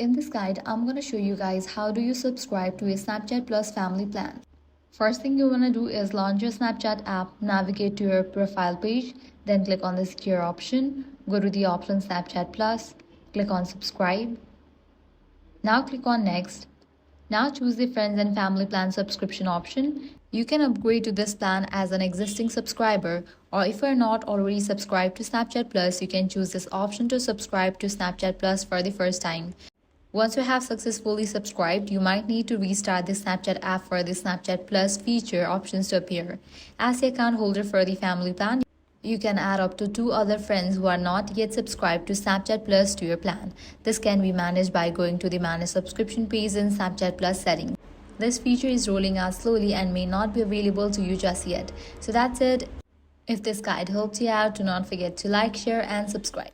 In this guide, I'm going to show you guys how do you subscribe to a Snapchat Plus family plan. First thing you want to do is launch your Snapchat app, navigate to your profile page, then click on the secure option, go to the option Snapchat Plus, click on subscribe. Now click on next. Now choose the friends and family plan subscription option. You can upgrade to this plan as an existing subscriber, or if you're not already subscribed to Snapchat Plus, you can choose this option to subscribe to Snapchat Plus for the first time. Once you have successfully subscribed, you might need to restart the Snapchat app for the Snapchat Plus feature options to appear. As the account holder for the family plan, you can add up to 2 other friends who are not yet subscribed to Snapchat Plus to your plan. This can be managed by going to the Manage Subscription page in Snapchat Plus settings. This feature is rolling out slowly and may not be available to you just yet. So that's it. If this guide helped you out, do not forget to like, share, and subscribe.